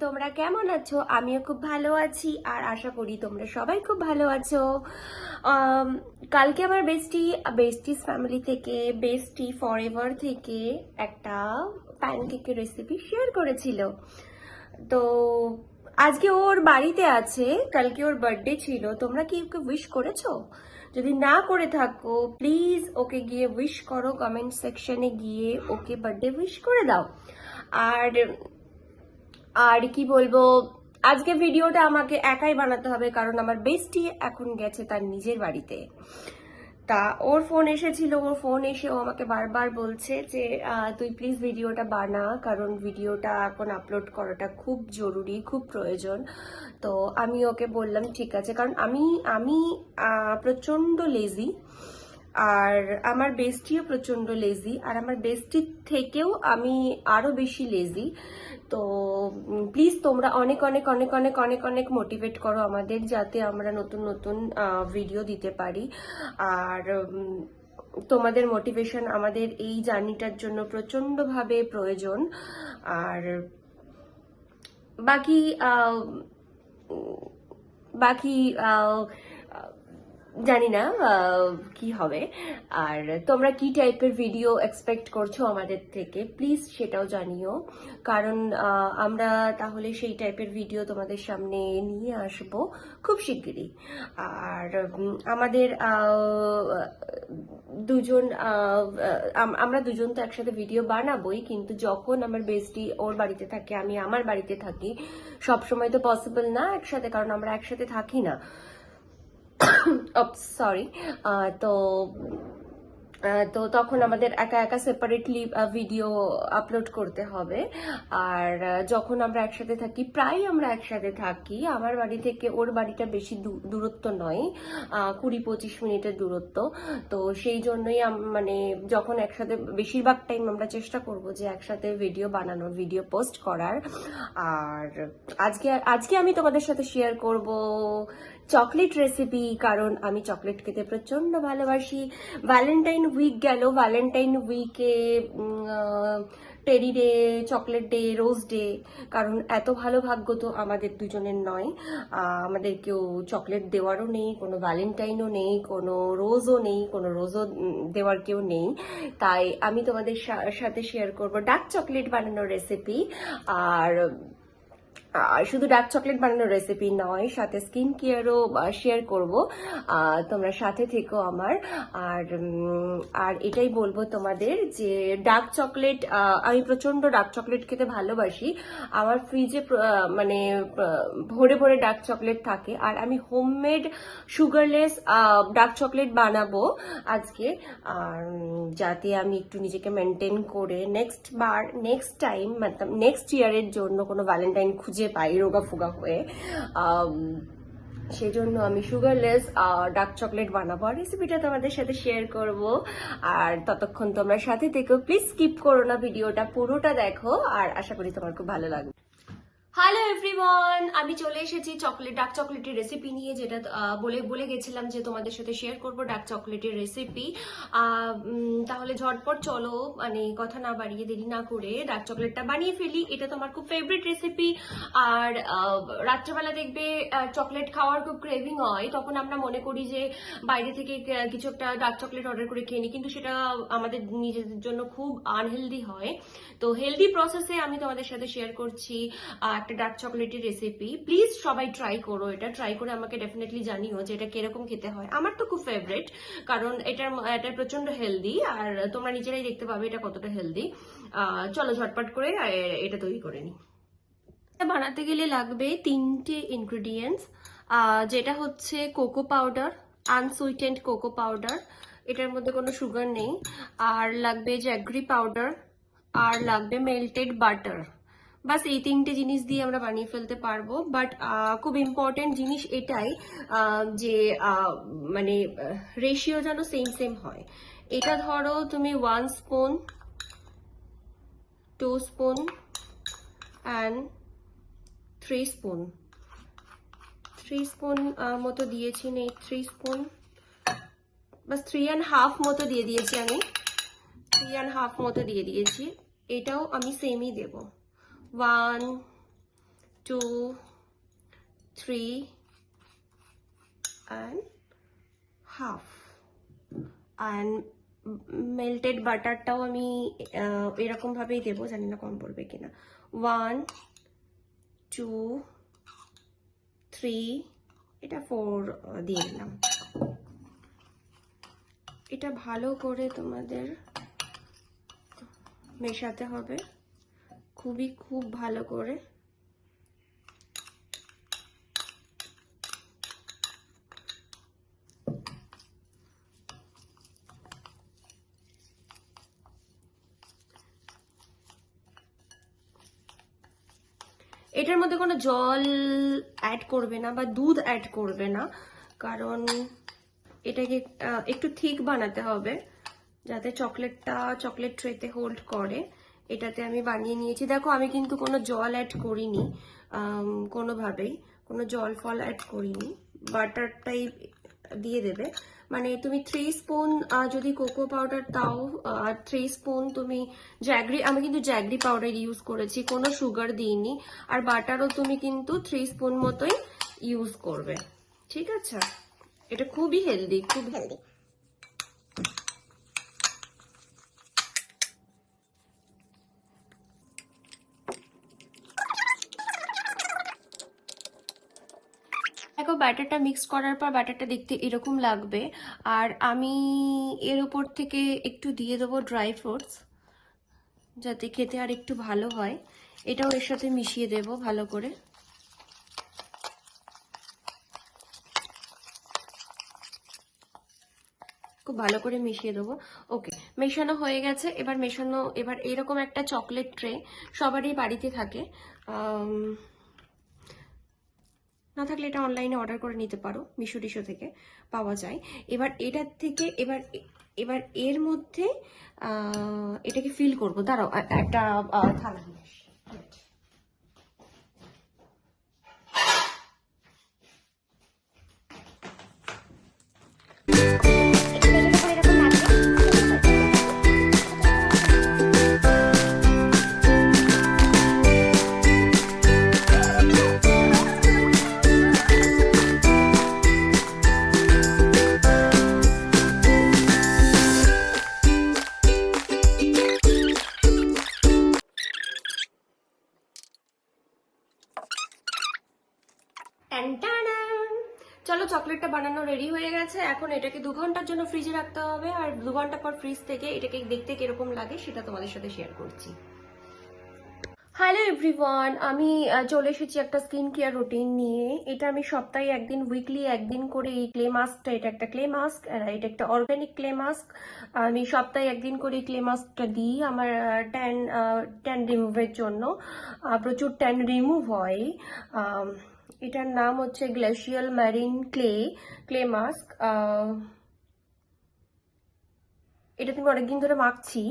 তোমরা কেমন আছো? আমিও খুব ভালো আছি আর আশা করি তোমরা সবাই খুব ভালো আছো। কালকে আমার বেস্টিস ফ্যামিলি থেকে বেস্টি ফরএভার থেকে একটা প্যানকেকের রেসিপি শেয়ার করেছিল। তো আজকে ওর বাড়িতে আছে, কালকে ওর বার্থডে ছিল। তোমরা কি ওকে উইশ করেছো? যদি না করে থাকো প্লিজ ওকে গিয়ে উইশ করো, কমেন্ট সেকশনে গিয়ে ওকে বার্থডে উইশ করে দাও। আর আর কি বলবো, আজকে ভিডিওটা আমাকে একাই বানাতে হবে কারণ আমার বেস্টি এখন গেছে তার নিজের বাড়িতে। তা ওর ফোন এসেছিল, ওর ফোন এসে ও আমাকে বারবার বলছে যে তুই প্লিজ ভিডিওটা বানা, কারণ ভিডিওটা এখন আপলোড করাটা খুব জরুরি, খুব প্রয়োজন। তো আমি ওকে বললাম ঠিক আছে, কারণ আমি আমি প্রচণ্ড লেজি আর আমার বেস্টিও প্রচণ্ড লেজি, আর আমার বেস্টির থেকেও আমি আরও বেশি লেজি। তো প্লিজ তোমরা অনেক অনেক অনেক অনেক অনেক অনেক মোটিভেট করো আমাদের, যাতে আমরা নতুন নতুন ভিডিও দিতে পারি। আর তোমাদের মোটিভেশন আমাদের এই জার্নিটার জন্য প্রচণ্ডভাবে প্রয়োজন। আর বাকি বাকি জানি না কি হবে। আর তোমরা কি টাইপের ভিডিও এক্সপেক্ট করছো আমাদের থেকে প্লিজ সেটাও জানিও, কারণ আমরা তাহলে সেই টাইপের ভিডিও তোমাদের সামনে নিয়ে আসব খুব শিগগিরই। আর আমাদের আমরা দুজন তো একসাথে ভিডিও বানাবোই, কিন্তু যখন আমার বেস্টি ওর বাড়িতে থাকে আমি আমার বাড়িতে থাকি, সবসময় তো পসিবল না একসাথে, কারণ আমরা একসাথে থাকি না। সরি। তো তো তখন আমাদের একা একা সেপারেটলি ভিডিও আপলোড করতে হবে। আর যখন আমরা একসাথে থাকি, প্রায় আমরা একসাথে থাকি, আমার বাড়ি থেকে ওর বাড়িটা বেশি দূরত্ব নয়, 20-25 মিনিটের দূরত্ব। তো সেই জন্যই মানে যখন একসাথে, বেশিরভাগ টাইম আমরা চেষ্টা করব যে একসাথে ভিডিও বানানোর, ভিডিও পোস্ট করার। আর আজকে আমি তোমাদের সাথে শেয়ার করব চকলেট রেসিপি, কারণ আমি চকলেট খেতে প্রচন্ড ভালোবাসি। ভ্যালেন্টাইন উইক গেল, ভ্যালেন্টাইন উইকে teddy day, chocolate day, rose day, কারণ এত ভালো ভাগ্য তো আমাদের দুজনের নয়, আমাদের কেউ চকলেট দেওয়ারও নেই, কোনো ভ্যালেন্টাইনও নেই, কোনো রোজও নেই, কোনো রোজও দেওয়ার কেউ নেই। তাই আমি তোমাদের সাথে শেয়ার করব ডার্ক চকলেট বানানোর রেসিপি। আর শুধু ডার্ক চকলেট বানানোর রেসিপি নয়, সাথে স্কিন কেয়ারও শেয়ার করব। তোমরা সাথে থেকো আমার। আর আর এটাই বলবো তোমাদের যে ডার্ক চকলেট, আমি প্রচন্ড ডার্ক চকলেট খেতে ভালোবাসি। আমার ফ্রিজে মানে ভরে ভরে ডার্ক চকলেট থাকে, আর আমি হোমমেড সুগারলেস ডার্ক চকলেট বানাবো আজকে। আর যাতে আমি একটু নিজেকে মেনটেন করে নেক্সট টাইম মানে নেক্সট ইয়ারের জন্য কোনো ভ্যালেন্টাইন খুঁজে পাই রোগা ফোগা হয়ে, সেজন্য আমি সুগারলেস ডার্ক চকলেট বানাবো, আর রেসিপিটা তোমাদের সাথে শেয়ার করব। আর ততক্ষণ তোমরা সাথে থেকো, প্লিজ স্কিপ করো না, ভিডিওটা পুরোটা দেখো, আর আশা করি তোমার খুব ভালো লাগবে। হ্যালো এভরিওয়ান, আমি চলে এসেছি ডার্ক চকলেটের রেসিপি নিয়ে, যেটা বলে গেছিলাম যে তোমাদের সাথে শেয়ার করব ডার্ক চকলেটের রেসিপি। তাহলে ঝটপট চলো, মানে কথা না বাড়িয়ে দেরি না করে ডার্ক চকলেটটা বানিয়ে ফেলি। এটা তো আমার খুব ফেভারিট রেসিপি। আর রাত্রেবেলা দেখবে চকলেট খাওয়ার খুব ক্রেভিং হয়, তখন আমরা মনে করি যে বাইরে থেকে কিছু একটা ডার্ক চকলেট অর্ডার করে খেয়ে নিই, কিন্তু সেটা আমাদের নিজেদের জন্য খুব আনহেলদি হয়। তো হেলদি প্রসেসে আমি তোমাদের সাথে শেয়ার করছি একটা ডার্ক চকলেটের রেসিপি। প্লিজ সবাই ট্রাই করো, এটা ট্রাই করে আমাকে ডেফিনেটলি জানিও যে এটা কিরকম খেতে হয়। আমার তো খুব ফেভারিট, কারণ এটা প্রচন্ড হেলদি, আর তোমরা নিজেরাই দেখতে পাবে এটা কতটা হেলদি। চলো ঝটপট করে এটা তৈরি করে নিই। বানাতে গেলে লাগবে 3টে ইনগ্রেডিয়েন্টস, যেটা হচ্ছে cocoa powder, unsweetened cocoa powder, এটার মধ্যে কোনো সুগার নেই। আর লাগবে জ্যাগরি পাউডার, আর লাগবে মেল্টেড বাটার। বাস এই 3টে জিনিস দিয়ে আমরা বানিয়ে ফেলতে পারবো। বাট খুব ইম্পর্টেন্ট জিনিস এটাই যে মানে রেশিও যেন সেম হয়। এটা ধরো তুমি 1 spoon, 2 spoon and 3 spoon, 3 spoon মতো দিয়েছি, নেই 3 স্পুন, বাস 3.5 মতো দিয়ে দিয়েছি আমি, 3.5 মতো দিয়ে দিয়েছি। এটাও আমি সেমই দেব, 1 2 3 and half and মেল্টেড বাটারটাও আমি এরকম ভাবেই দেবো, জানি না কম পড়বে কিনা। 1 2 3 এটা 4 দিয়ে দিলাম। এটা ভালো করে তোমাদের মেশাতে হবে, খুব ভালো করে। এটার মধ্যে কোনো জল অ্যাড করবে না বা দুধ অ্যাড করবে না, কারণ এটাকে একটু ঠিক বানাতে হবে যাতে চকলেট ট্রেতে হোল্ড করে। এটাতে আমি বানিয়ে নিয়েছি। দেখো আমি কিন্তু কোনো জল অ্যাড করিনি, কোনোভাবেই কোনো জল ফল অ্যাড করিনি। বাটারটাই দিয়ে দেবে, মানে তুমি 3 স্পুন যদি কোকো পাউডার দাও, 3 স্পুন তুমি জ্যাগরি, আমি কিন্তু জ্যাগরি পাউডার ইউজ করেছি, কোনো সুগার দিইনি। আর বাটারও তুমি কিন্তু 3 স্পুন মতোই ইউজ করবে, ঠিক আছে? এটা খুবই হেলদি, খুব হেলদি। দেখো ব্যাটারটা মিক্স করার পর ব্যাটারটা দেখতে এরকম লাগবে। আর আমি এর উপর থেকে একটু দিয়ে দেবো ড্রাই ফ্রুটস, যাতে খেতে আর একটু ভালো হয়। এটাও এর সাথে মিশিয়ে দেবো ভালো করে। খুব ভালো করে মিশিয়ে দেবো। ওকে, মেশানো হয়ে গেছে। এবার এরকম একটা চকলেট ট্রে সবারই বাড়িতে থাকে, না থাকলে এটা অনলাইনে অর্ডার করে নিতে পারো, মিশো টিশো থেকে পাওয়া যায়। এবার এটার থেকে এবার এর মধ্যে এটাকে ফিল করবো। দাঁড়াও একটা থালা নিয়ে আসি। চলো, চকলেটটা বানানো রেডি হয়ে গেছে। এখন এটাকে 2 ঘন্টার জন্য ফ্রিজে রাখতে হবে, আর 2 ঘন্টা পর ফ্রিজ থেকে এটাকে দেখতে কিরকম লাগে সেটা তোমাদের সাথে শেয়ার করছি। হ্যালো এভরিওয়ান, আমি চলে এসেছি একটা স্কিন কেয়ার রুটিন নিয়ে। এটা আমি সপ্তাহে একদিন, উইকলি একদিন করে এই ক্লে মাস্কটা, এটা একটা ক্লে মাস্ক, এটা একটা অর্গানিক ক্লে মাস্ক। আমি সপ্তাহে একদিন করে ক্লে মাস্কটা দিই আমার ট্যান রিমুভের জন্য। প্রচুর ট্যান রিমুভ হয়। এটার নাম হচ্ছে গ্লেশিয়াল ম্যারিন ক্লে মাস্ক। এটা তুমি অনেকদিন ধরে মাখছি,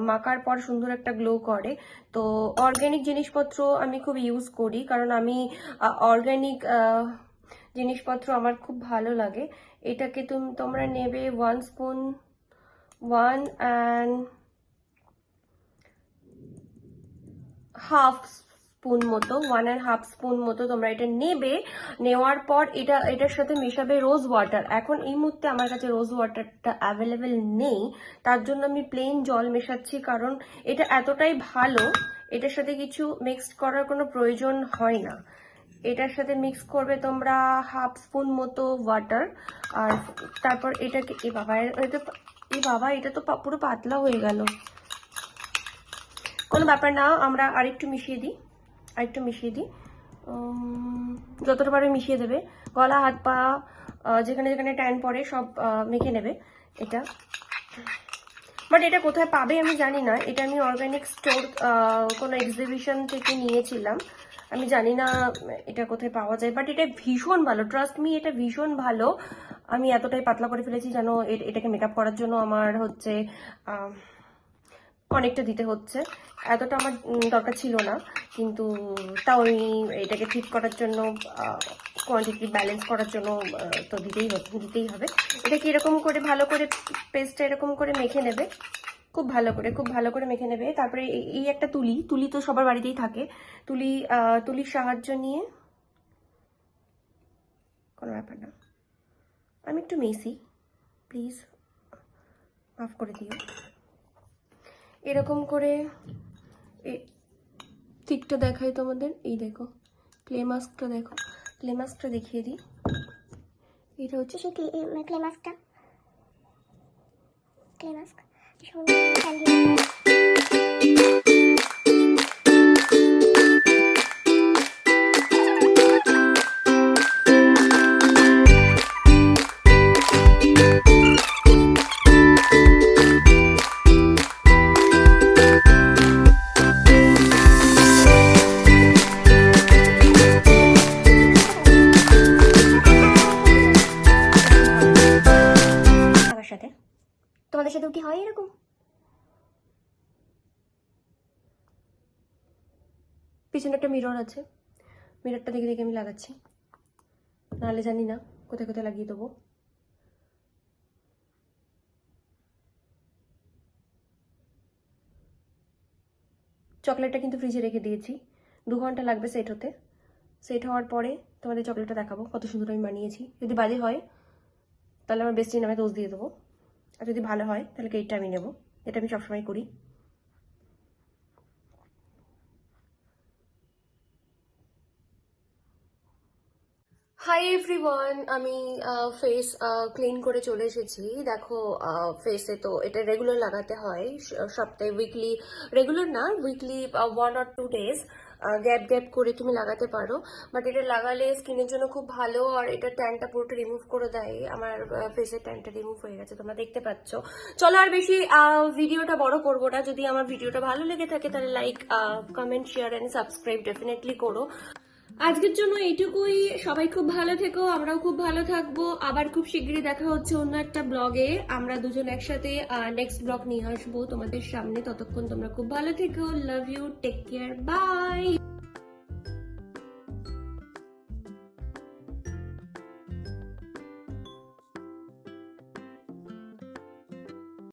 মাখার পর সুন্দর একটা গ্লো করে। তো অর্গ্যানিক জিনিসপত্র আমি খুব ইউজ করি, কারণ আমি অর্গ্যানিক জিনিসপত্র আমার খুব ভালো লাগে। এটাকে তোমরা নেবে 1 স্পুন, 1 and হাফ স্পুন মতো, 1 and half স্পুন মতো তোমরা এটা নেবে। নেওয়ার পর এটার সাথে মেশাবে রোজ ওয়াটার। এখন এই মুহূর্তে আমার কাছে রোজ ওয়াটারটা অ্যাভেলেবেল নেই, তার জন্য আমি প্লেন জল মেশাচ্ছি, কারণ এটা এতটাই ভালো, এটার সাথে কিছু মিক্সড করার কোনো প্রয়োজন হয় না। এটার সাথে মিক্স করবে তোমরা হাফ স্পুন মতো ওয়াটার। আর তারপর এটাকে এটা তো পুরো পাতলা হয়ে গেল। কোনো ব্যাপার না, আমরা আরেকটু মিশিয়ে দিই। যতটা পারে মিশিয়ে দেবে। গলা, হাত পা, যেখানে যেখানে ট্যান পড়ে সব মেখে নেবে এটা। বাট এটা কোথায় পাবে আমি জানি না। এটা আমি অর্গানিক স্টোর কোনো এক্সিবিশন থেকে নিয়েছিলাম, আমি জানি না এটা কোথায় পাওয়া যায়। বাট এটা ভীষণ ভালো, ট্রাস্ট মি, এটা ভীষণ ভালো। আমি এতটাই পাতলা করে ফেলেছি যেন এটাকে মেকআপ করার জন্য আমার হচ্ছে অনেকটা দিতে হচ্ছে। এতটা আমার দরকার ছিল না, কিন্তু তাও আমি এটাকে ঠিক করার জন্য, কোয়ান্টিটি ব্যালেন্স করার জন্য তো দিতেই হবে। এটাকে এরকম করে ভালো করে পেস্টটা এরকম করে মেখে নেবে, খুব ভালো করে মেখে নেবে। তারপরে এই একটা তুলি তো সবার বাড়িতেই থাকে, তুলির সাহায্য নিয়ে, কোনো ব্যাপার না, আমি একটু মেসি, প্লিজ মাফ করে দিও। এরকম করে ঠিকটা দেখাই তোমাদের, এই দেখো ক্লে মাস্কটা, দেখো ক্লে মাস্কটা দেখিয়ে দিই। এটা হচ্ছে সেই ক্লে মাস্কটা, ক্লে মাস্ক সাথে। তোমাদের সাথেও কি হয় এরকম? পিছনে একটা মিরর আছে, মিররটা দেখে দেখে আমি লাগাচ্ছি, নাহলে জানি না কোথায় কোথায় লাগিয়ে দেবো। চকলেটটা কিন্তু ফ্রিজে রেখে দিয়েছি, 2 ঘন্টা লাগবে সেট হতে। সেট হওয়ার পরে তোমাদের চকলেটটা দেখাবো কত সুন্দর আমি বানিয়েছি। যদি বাজে হয় তাহলে আমার বেস্টি নামে দোষ দিয়ে দেবো, আর যদি ভালো হয় তাহলে কেকটা আমি নেবো, এটা আমি সবসময় করি। হাই এভরিওয়ান, আমি ফেস ক্লিন করে চলে এসেছি। দেখো ফেসে তো এটা রেগুলার লাগাতে হয়, সপ্তাহে উইকলি, রেগুলার না, weekly 1 or 2 days gap gap করে তুমি লাগাতে পারো। বাট এটা লাগালে স্কিনের জন্য খুব ভালো, আর এটা ট্যানটা পুরোটা রিমুভ করে দেয়। আমার ফেসের ট্যানটা রিমুভ হয়ে গেছে, তোমরা দেখতে পাচ্ছ। চলো আর বেশি ভিডিওটা বড় করবো না। যদি আমার ভিডিওটা ভালো লেগে থাকে তাহলে like, comment, share and subscribe definitely করো। আজকের জন্য এইটুকুই। সবাই খুব ভালো থেকো, আমরাও খুব ভালো থাকবো। আবার খুব শিগগিরই দেখা হচ্ছে অন্য একটা ব্লগে। আমরা দুজন একসাথে নেক্সট ব্লগ নিয়ে আসবো তোমাদের সামনে। ততক্ষণ তোমরা খুব ভালো থেকো। Love you, take care, by.